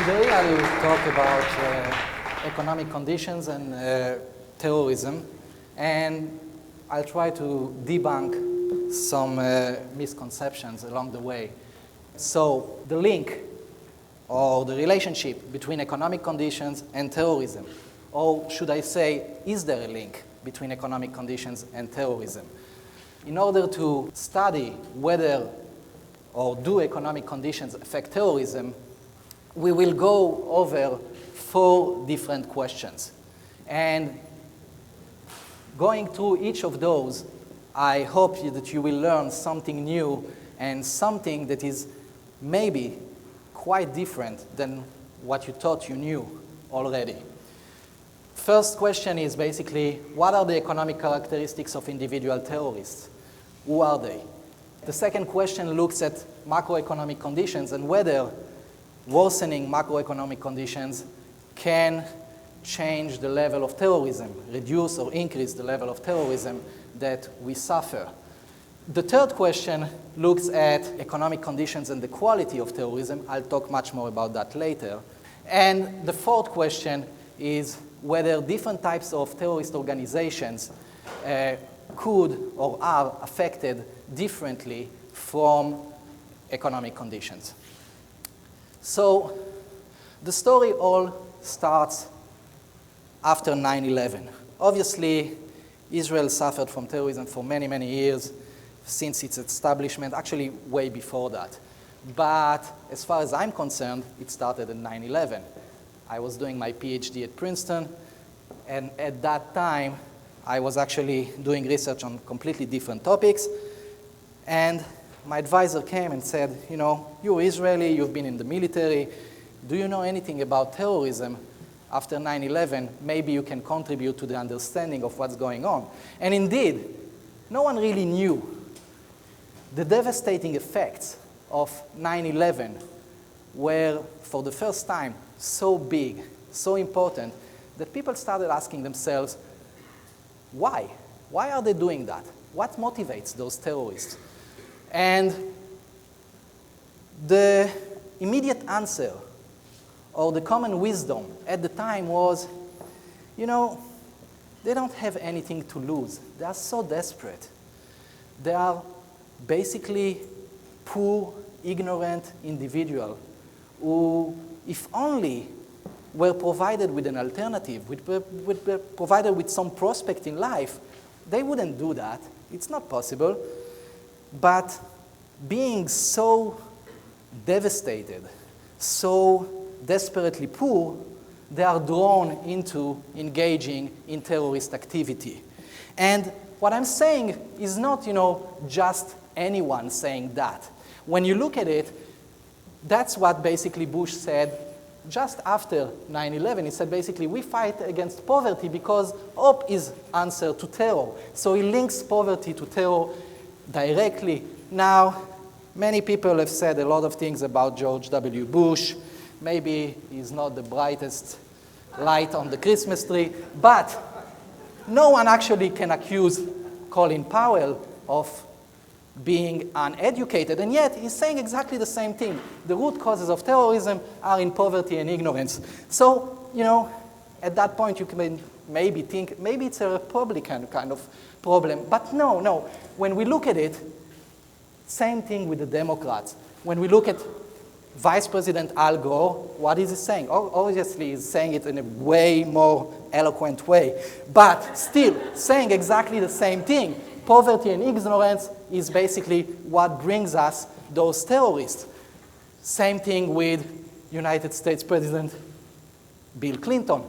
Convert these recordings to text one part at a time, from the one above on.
Today I will talk about economic conditions and terrorism, and I'll try to debunk some misconceptions along the way. So the link or the relationship between economic conditions and terrorism, or should I say, is there a link between economic conditions and terrorism? In order to study whether or do economic conditions affect terrorism, we will go over 4 different questions. And going through each of those, I hope that you will learn something new and something that is maybe quite different than what you thought you knew already. First question is basically, what are the economic characteristics of individual terrorists? Who are they? The second question looks at macroeconomic conditions and whether worsening macroeconomic conditions can change the level of terrorism, reduce or increase the level of terrorism that we suffer. The third question looks at economic conditions and the quality of terrorism. I'll talk much more about that later. And the fourth question is whether different types of terrorist organizations could or are affected differently from economic conditions. So the story all starts after 9/11. Obviously, Israel suffered from terrorism for many, many years since its establishment, actually way before that. But as far as I'm concerned, it started in 9/11. I was doing my PhD at Princeton, and at that time, I was actually doing research on completely different topics, and my advisor came and said, you know, you're Israeli, you've been in the military, do you know anything about terrorism after 9/11? Maybe you can contribute to the understanding of what's going on. And indeed, no one really knew. The devastating effects of 9/11 were, for the first time, so big, so important, that people started asking themselves, why? Why are they doing that? What motivates those terrorists? And the immediate answer, or the common wisdom at the time was, you know, they don't have anything to lose. They are so desperate. They are basically poor, ignorant individuals who, if only were provided with an alternative, provided with some prospect in life, they wouldn't do that. It's not possible. But being so devastated, so desperately poor, they are drawn into engaging in terrorist activity. And what I'm saying is not, you know, just anyone saying that. When you look at it, that's what basically Bush said just after 9/11. He said basically, we fight against poverty because hope is answer to terror. So he links poverty to terror directly. Now, many people have said a lot of things about George W. Bush. Maybe he's not the brightest light on the Christmas tree, but no one actually can accuse Colin Powell of being uneducated, and yet he's saying exactly the same thing. The root causes of terrorism are in poverty and ignorance. So, you know, at that point you can maybe think, maybe it's a Republican kind of problem, but no. When we look at it, same thing with the Democrats. When we look at Vice President Al Gore, what is he saying? Obviously, he's saying it in a way more eloquent way, but still saying exactly the same thing. Poverty and ignorance is basically what brings us those terrorists. Same thing with United States President Bill Clinton.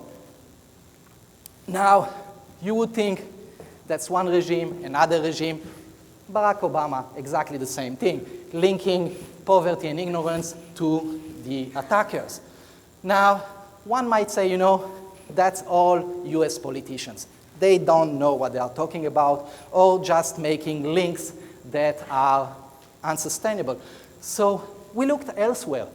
Now, you would think that's one regime, another regime. Barack Obama, exactly the same thing, linking poverty and ignorance to the attackers. Now, one might say, you know, that's all US politicians. They don't know what they are talking about, or just making links that are unsustainable. So we looked elsewhere.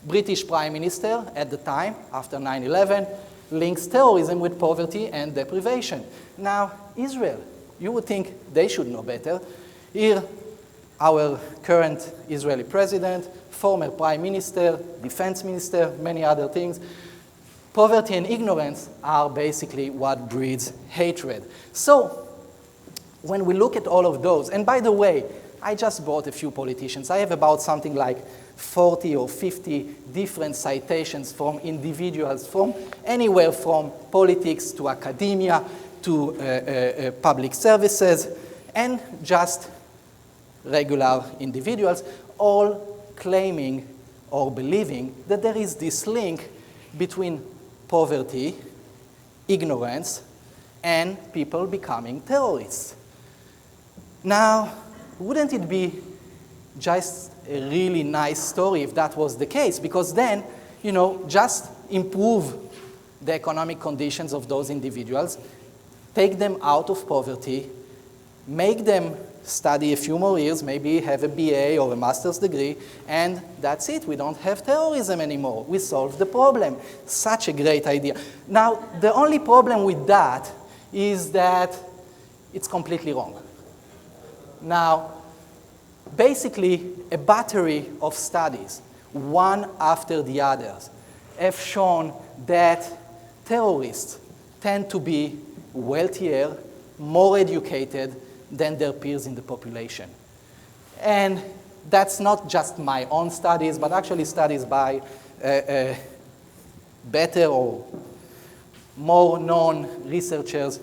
British Prime Minister at the time, after 9/11, links terrorism with poverty and deprivation. Now, Israel, you would think they should know better. Here, our current Israeli president, former prime minister, defense minister, many other things. Poverty and ignorance are basically what breeds hatred. So when we look at all of those, and by the way, I just brought a few politicians. I have about something like 40 or 50 different citations from individuals from anywhere from politics to academia to public services and just regular individuals, all claiming or believing that there is this link between poverty, ignorance, and people becoming terrorists. Now, wouldn't it be just a really nice story if that was the case? Because then, just improve the economic conditions of those individuals, take them out of poverty, make them study a few more years, maybe have a BA or a master's degree, and that's it. We don't have terrorism anymore. We solved the problem. Such a great idea. Now, the only problem with that is that it's completely wrong. Now, basically, a battery of studies, one after the others, have shown that terrorists tend to be wealthier, more educated than their peers in the population. And that's not just my own studies, but actually studies by better or more known researchers,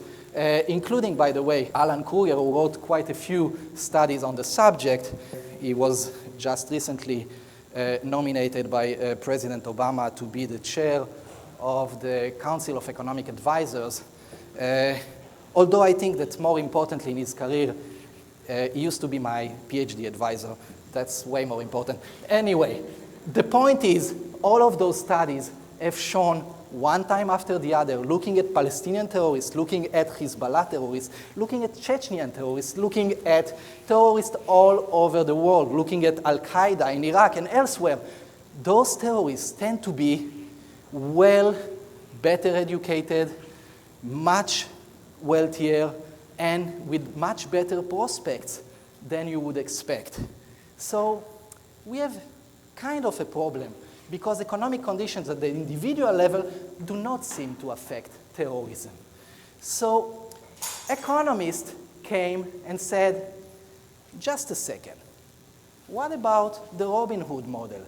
including, by the way, Alan Kruger, who wrote quite a few studies on the subject. He was just recently nominated by President Obama to be the chair of the Council of Economic Advisors. Although I think that more importantly in his career, he used to be my PhD advisor. That's way more important. Anyway, the point is, all of those studies have shown one time after the other, looking at Palestinian terrorists, looking at Hezbollah terrorists, looking at Chechenian terrorists, looking at terrorists all over the world, looking at Al-Qaeda in Iraq and elsewhere. Those terrorists tend to be better educated, much wealthier, and with much better prospects than you would expect. So we have kind of a problem, because economic conditions at the individual level do not seem to affect terrorism. So economists came and said, just a second, what about the Robin Hood model?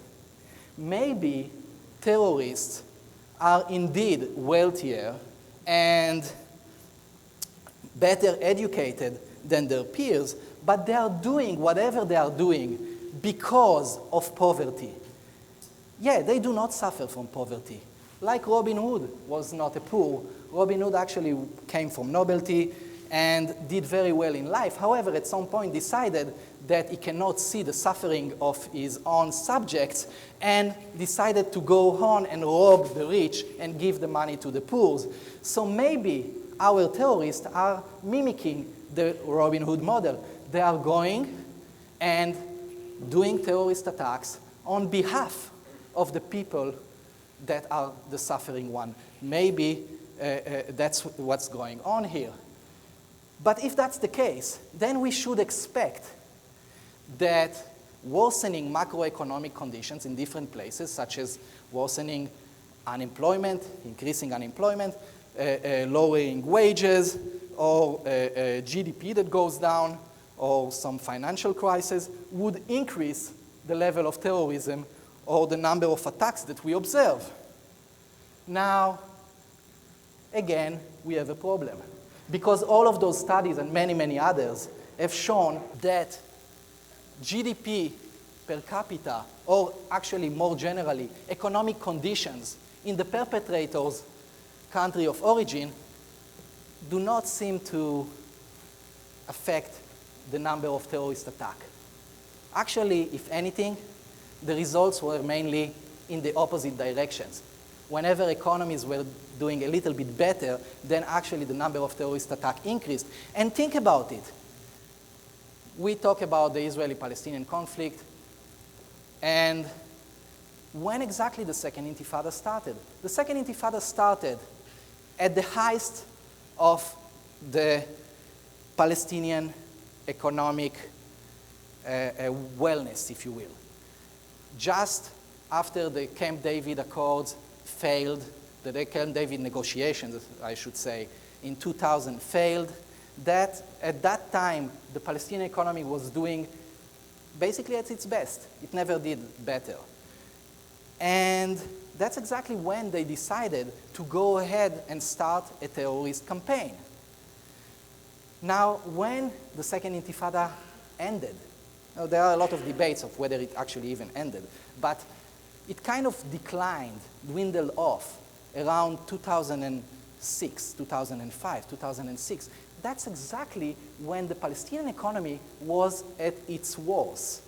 Maybe terrorists are indeed wealthier and better educated than their peers, but they are doing whatever they are doing because of poverty. Yeah, they do not suffer from poverty. Like Robin Hood was not a poor. Robin Hood actually came from nobility and did very well in life. However, at some point decided that he cannot see the suffering of his own subjects and decided to go on and rob the rich and give the money to the poor. So maybe our terrorists are mimicking the Robin Hood model. They are going and doing terrorist attacks on behalf of the people that are the suffering one. Maybe that's what's going on here. But if that's the case, then we should expect that worsening macroeconomic conditions in different places, such as worsening unemployment, increasing unemployment, lowering wages, or GDP that goes down, or some financial crisis, would increase the level of terrorism or the number of attacks that we observe. Now, again, we have a problem, because all of those studies and many, many others have shown that GDP per capita, or actually more generally, economic conditions in the perpetrator's country of origin do not seem to affect the number of terrorist attacks. Actually, if anything, the results were mainly in the opposite directions. Whenever economies were doing a little bit better, then actually the number of terrorist attacks increased. And think about it. We talk about the Israeli-Palestinian conflict, and when exactly the Second Intifada started? The Second Intifada started at the height of the Palestinian economic wellness, if you will. Just after the Camp David Accords failed, the Camp David negotiations, I should say, in 2000 failed, that at that time the Palestinian economy was doing basically at its best. It never did better. And that's exactly when they decided to go ahead and start a terrorist campaign. Now, when the Second Intifada ended, there are a lot of debates of whether it actually even ended, but it kind of declined, dwindled off around 2006, 2005, 2006. That's exactly when the Palestinian economy was at its worst.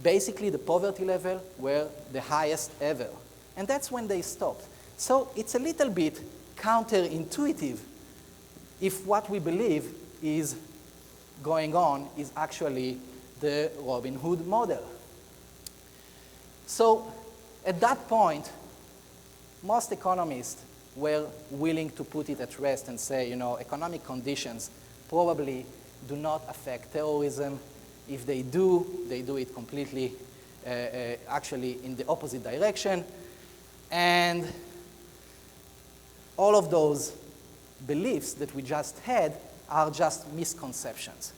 Basically, the poverty level were the highest ever. And that's when they stopped. So it's a little bit counterintuitive if what we believe is going on is actually the Robin Hood model. So at that point, most economists were willing to put it at rest and say, economic conditions probably do not affect terrorism. If they do it completely, actually in the opposite direction. And all of those beliefs that we just had are just misconceptions.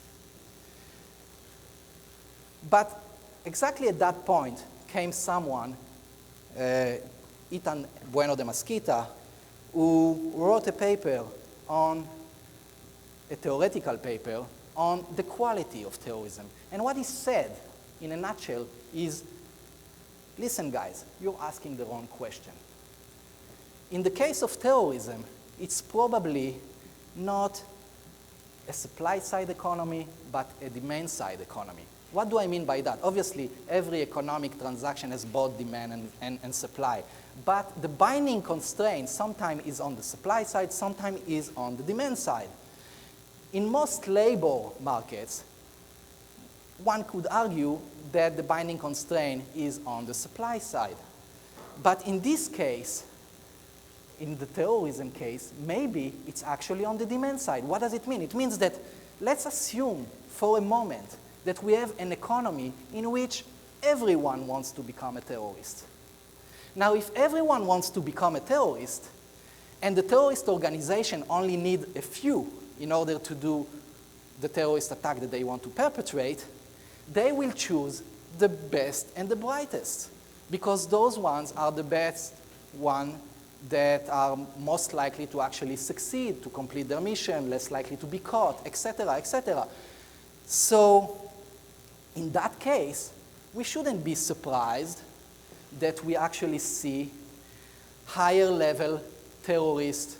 But exactly at that point came someone, Ethan Bueno de Mesquita, who wrote a paper a theoretical paper, on the quality of terrorism. And what he said, in a nutshell, is, listen guys, you're asking the wrong question. In the case of terrorism, it's probably not a supply-side economy, but a demand-side economy. What do I mean by that? Obviously, every economic transaction has both demand and supply. But the binding constraint sometimes is on the supply side, sometimes is on the demand side. In most labor markets, one could argue that the binding constraint is on the supply side. But in this case, in the terrorism case, maybe it's actually on the demand side. What does it mean? It means that let's assume for a moment that we have an economy in which everyone wants to become a terrorist. Now, if everyone wants to become a terrorist, and the terrorist organization only need a few in order to do the terrorist attack that they want to perpetrate, they will choose the best and the brightest, because those ones are the best ones that are most likely to actually succeed, to complete their mission, less likely to be caught, etc., etc. So, in that case, we shouldn't be surprised that we actually see higher level terrorists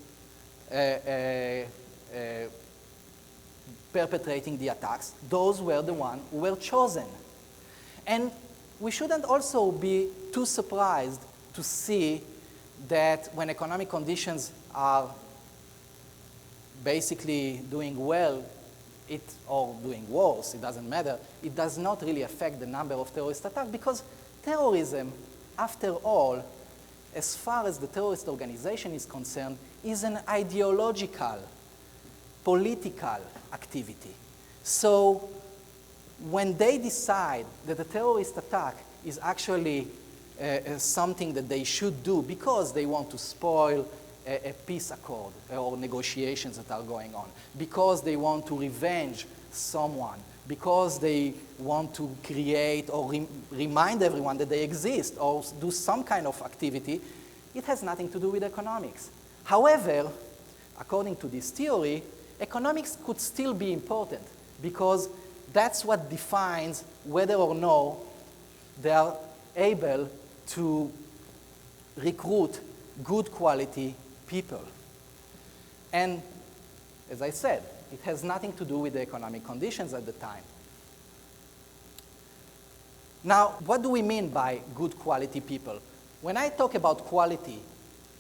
perpetrating the attacks. Those were the ones who were chosen. And we shouldn't also be too surprised to see that when economic conditions are basically doing well, or doing worse, it doesn't matter, it does not really affect the number of terrorist attacks, because terrorism, after all, as far as the terrorist organization is concerned, is an ideological, political activity. So when they decide that a terrorist attack is actually something that they should do because they want to spoil a peace accord or negotiations that are going on, because they want to revenge someone, because they want to create or remind everyone that they exist or do some kind of activity, it has nothing to do with economics. However, according to this theory, economics could still be important, because that's what defines whether or no they are able to recruit good quality people. And as I said, it has nothing to do with the economic conditions at the time. Now, what do we mean by good quality people? When I talk about quality,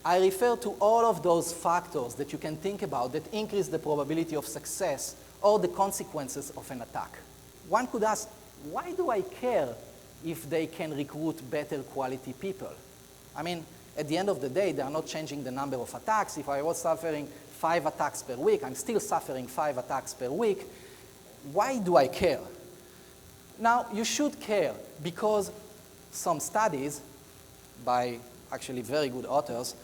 I refer to all of those factors that you can think about that increase the probability of success or the consequences of an attack. One could ask, why do I care if they can recruit better quality people? I mean, at the end of the day, they are not changing the number of attacks. If I was suffering 5 attacks per week, I'm still suffering 5 attacks per week. Why do I care? Now, you should care because some studies by actually very good authors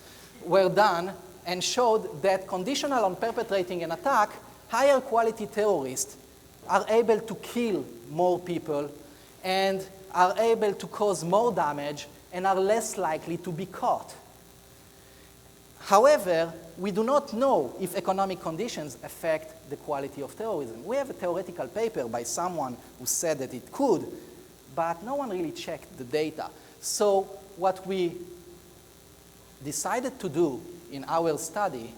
were done and showed that conditional on perpetrating an attack, higher quality terrorists are able to kill more people and are able to cause more damage and are less likely to be caught. However, we do not know if economic conditions affect the quality of terrorism. We have a theoretical paper by someone who said that it could, but no one really checked the data. So what we decided to do in our study,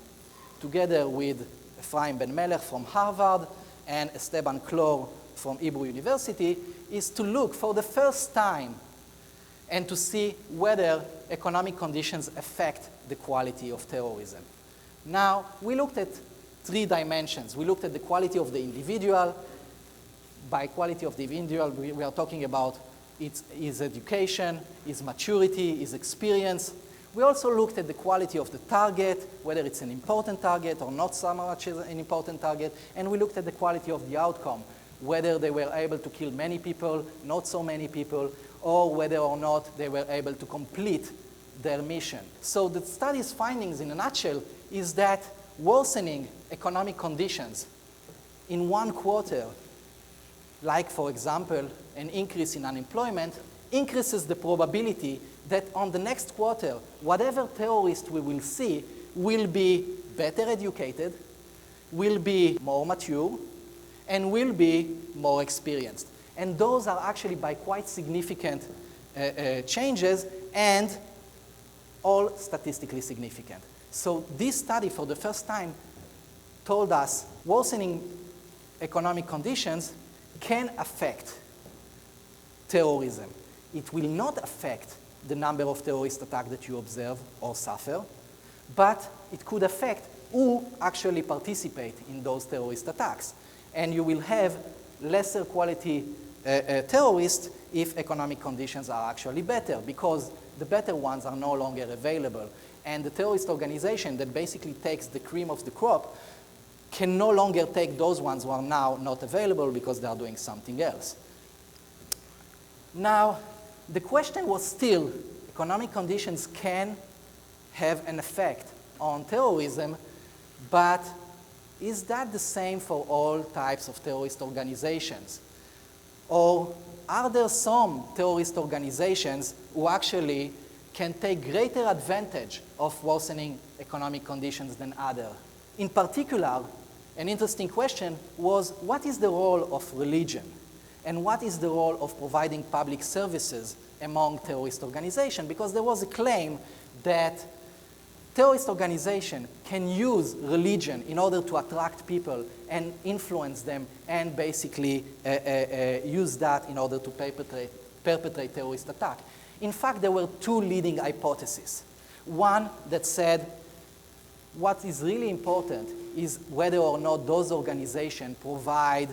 together with Ephraim Ben Melech from Harvard and Esteban Clor from Hebrew University, is to look for the first time and to see whether economic conditions affect the quality of terrorism. Now, we looked at 3 dimensions. We looked at the quality of the individual. By quality of the individual, we are talking about his education, his maturity, his experience. We also looked at the quality of the target, whether it's an important target or not so much as an important target, and we looked at the quality of the outcome, whether they were able to kill many people, not so many people, or whether or not they were able to complete their mission. So the study's findings in a nutshell is that worsening economic conditions in one quarter, like for example, an increase in unemployment, increases the probability that on the next quarter, whatever terrorist we will see will be better educated, will be more mature, and will be more experienced. And those are actually by quite significant changes and all statistically significant. So this study, for the first time, told us worsening economic conditions can affect terrorism. It will not affect the number of terrorist attacks that you observe or suffer, but it could affect who actually participate in those terrorist attacks. And you will have lesser quality terrorists if economic conditions are actually better, because the better ones are no longer available. And the terrorist organization that basically takes the cream of the crop can no longer take those ones who are now not available because they are doing something else. Now, the question was still, economic conditions can have an effect on terrorism, but is that the same for all types of terrorist organizations? Or are there some terrorist organizations who actually can take greater advantage of worsening economic conditions than others? In particular, an interesting question was, what is the role of religion? And what is the role of providing public services among terrorist organizations? Because there was a claim that terrorist organizations can use religion in order to attract people and influence them and basically use that in order to perpetrate terrorist attack. In fact, there were 2 leading hypotheses. One that said what is really important is whether or not those organizations provide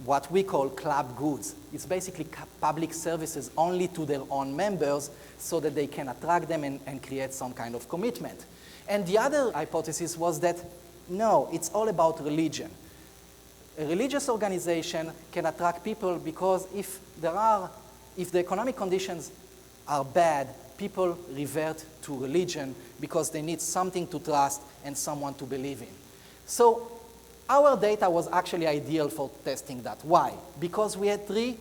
what we call club goods. It's basically public services only to their own members so that they can attract them and create some kind of commitment. And the other hypothesis was that, no, it's all about religion. A religious organization can attract people because if the economic conditions are bad, people revert to religion because they need something to trust and someone to believe in. So our data was actually ideal for testing that. Why? Because we had 3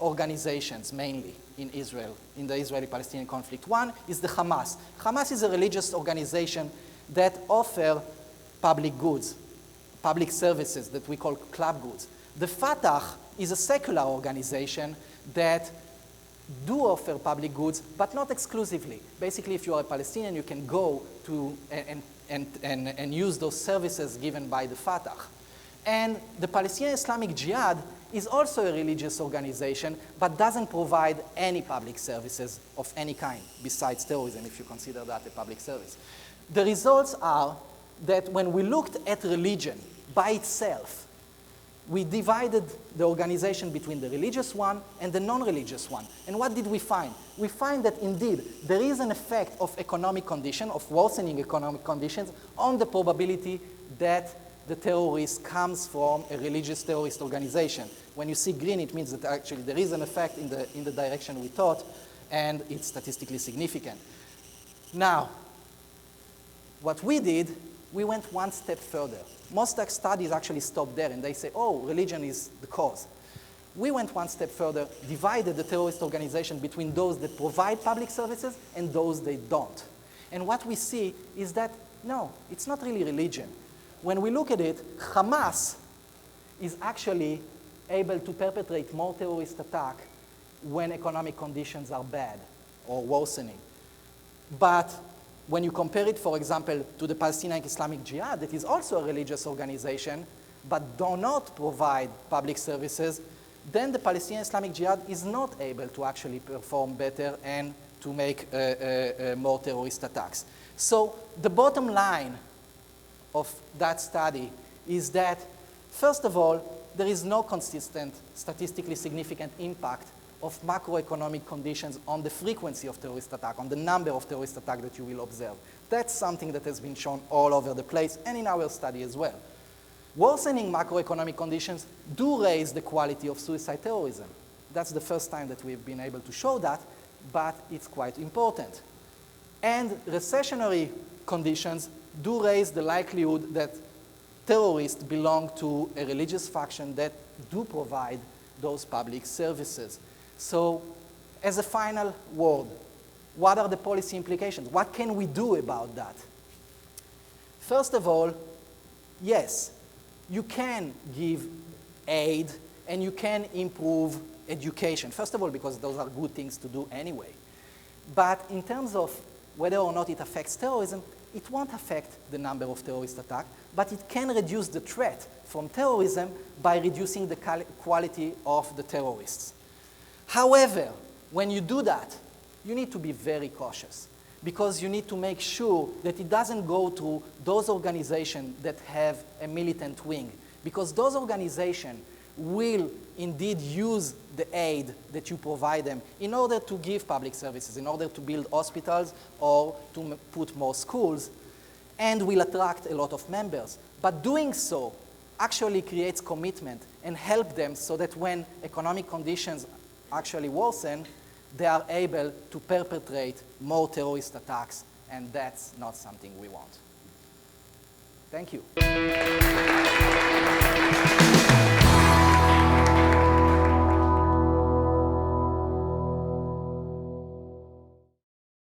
organizations mainly in Israel, in the Israeli-Palestinian conflict. One is the Hamas. Hamas is a religious organization that offers public goods, public services that we call club goods. The Fatah is a secular organization that do offer public goods, but not exclusively. Basically, if you are a Palestinian, you can go to and use those services given by the Fatah. And the Palestinian Islamic Jihad is also a religious organization, but doesn't provide any public services of any kind, besides terrorism, if you consider that a public service. The results are that when we looked at religion by itself, we divided the organization between the religious one and the non-religious one. And what did we find? We find that indeed there is an effect of economic condition, of worsening economic conditions, on the probability that the terrorist comes from a religious terrorist organization. When you see green, it means that actually there is an effect in the direction we thought, and it's statistically significant. Now, what we did, we went one step further. Most studies actually stop there, and they say, oh, religion is the cause. We went one step further, divided the terrorist organization between those that provide public services and those that don't. And what we see is that, no, it's not really religion. When we look at it, Hamas is actually able to perpetrate more terrorist attacks when economic conditions are bad or worsening. But when you compare it, for example, to the Palestinian Islamic Jihad, that is also a religious organization, but do not provide public services, then the Palestinian Islamic Jihad is not able to actually perform better and to make more terrorist attacks. So the bottom line of that study is that, first of all, there is no consistent, statistically significant impact of macroeconomic conditions on the frequency of terrorist attack, on the number of terrorist attacks that you will observe. That's something that has been shown all over the place and in our study as well. Worsening macroeconomic conditions do raise the quality of suicide terrorism. That's the first time that we've been able to show that, but it's quite important. And recessionary conditions do raise the likelihood that terrorists belong to a religious faction that do provide those public services. So, as a final word, what are the policy implications? What can we do about that? First of all, yes, you can give aid and you can improve education. First of all, because those are good things to do anyway. But in terms of whether or not it affects terrorism, it won't affect the number of terrorist attacks, but it can reduce the threat from terrorism by reducing the quality of the terrorists. However, when you do that, you need to be very cautious because you need to make sure that it doesn't go to those organizations that have a militant wing, because those organizations will indeed use the aid that you provide them in order to give public services, in order to build hospitals or to put more schools, and will attract a lot of members. But doing so actually creates commitment and help them so that when economic conditions actually worsen, they are able to perpetrate more terrorist attacks, and that's not something we want. Thank you.